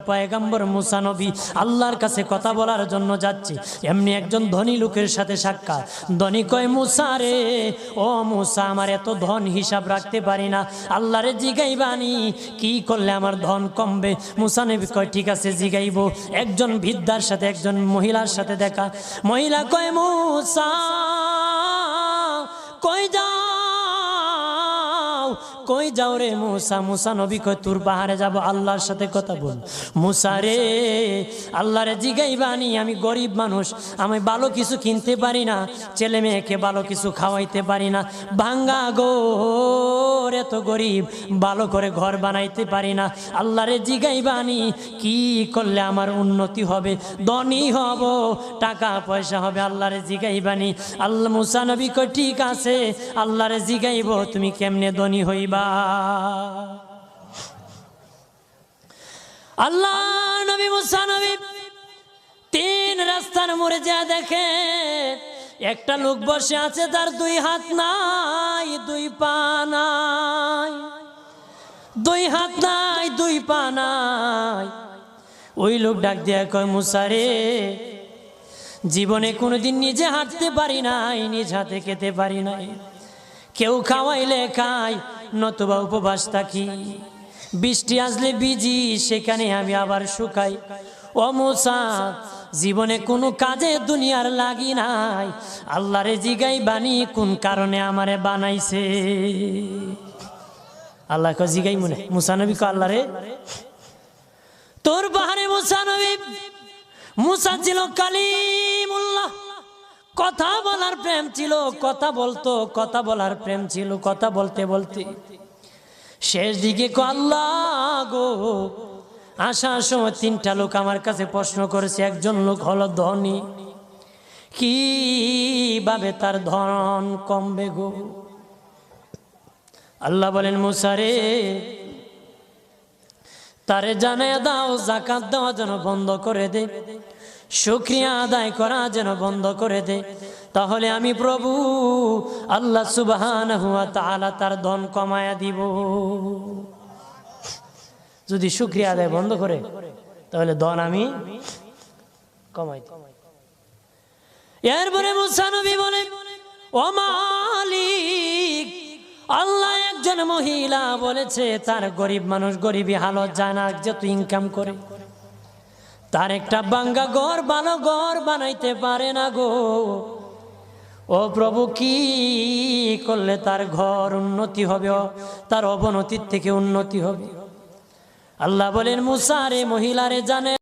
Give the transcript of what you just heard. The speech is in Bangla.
পয়গম্বর মুসা নবী আল্লাহর কাছে কথা বলার জন্য যাচ্ছে, এমনি একজন ধনী লোকের সাথে সাক্ষাৎ। ধনী কয়, মুসা রে, ও মুসা, আমার এত ধন হিসাব রাখতে পারি না, আল্লাহরে জিগাইবানি কি করলে আমার ধন কমবে? মুসা নবী কয়, ঠিক আছে জিগাইব। একজন বৃদ্ধার সাথে, একজন মহিলার সাথে দেখা। মহিলা কয়, মুসা কই যাও, কই যাও রে মুসা? মুসা নবী কয়, তোর পাহাড়ে যাব, আল্লাহর সাথে কথা বল। মুসা রে, আল্লাহরে জিগাইবানি, আমি গরিব মানুষ, আমি ভালো কিছু কিনতে পারি না, ছেলে মেয়েকে ভালো কিছু খাওয়াইতে পারি না, ভাঙ্গা ঘর, এত গরিব, ভালো করে ঘর বানাইতে পারি না, আল্লাহরে জিগাইবানি কি করলে আমার উন্নতি হবে, ধনী হব, টাকা পয়সা হবে, আল্লাহরে জিগাইবানি। আল্লাহ মুসা নবী কয়, ঠিক আছে, আল্লাহরে জিগাইব, তুমি কেমনে ধনী হইবা? আল্লাহ নবী মুসা নবী তিন রাস্তার মোড়ে যা দেখে একটা লোক বসে আছে, তার দুই হাত নাই, দুই পা নাই, দুই হাত নাই, দুই পা নাই। ওই লোক ডাক দিয়া কয়, মুসা রে, জীবনে কোনোদিন নিজে হাঁটতে পারি নাই, নিজ হাতে খেতে পারি নাই, কেউ খাওয়াইলে খাই, নতুবা উপবাস থাকি, বৃষ্টি আসলে ভিজি, সেখানে আমি আবার শুকাই। ও মুসা, জীবনে কোনো কাজে দুনিয়ার লাগি নাই, আল্লাহরে জিগাইবানি কোন কারণে আমারে বানাইছে? আল্লাহ কয়, জিগাই মনে। মুসা নবী কয়, আল্লাহরে তোর পাহাড়ে মুসা নবী, মুসা ছিল কালিমুল্লাহ, কথা বলার প্রেম ছিল, কথা বলতো, কথা বলার প্রেম ছিল। কথা বলতে বলতে শেষ দিকে আল্লাহ গো, আসার সময় তিনটা লোক আমার কাছে প্রশ্ন করেছে। একজন লোক হলো ধনী, কিভাবে তার ধন কমবে গো? আল্লাহ বলেন, মুসা রে, তারে জানায়া দাও যাকাত দেওয়া যেন বন্ধ করে দে, শুকরিয়া আদায় করা যেন বন্ধ করে দে, তাহলে আমি প্রভু আল্লাহ সুবহানাহু ওয়া তাআলা তার ধন কমায়া দিব। যদি শুকরিয়া আদায় বন্ধ করে, তাহলে ধন আমি কমাই দিব। এরপরে মুসা নবী বলে, ও মালিক, আল্লাহ একজন মহিলা বলেছে তার গরিব মানুষ, গরিবী হালত যায় না, যত ইনকাম করে, তার একটা ভাঙ্গা ঘর, ভালো ঘর বানাইতে পারে না গো। ও প্রভু, কি করলে তার ঘর উন্নতি হবে, তার অবনতির থেকে উন্নতি হবে? আল্লাহ বলেন, মুসা রে, মহিলারে জানে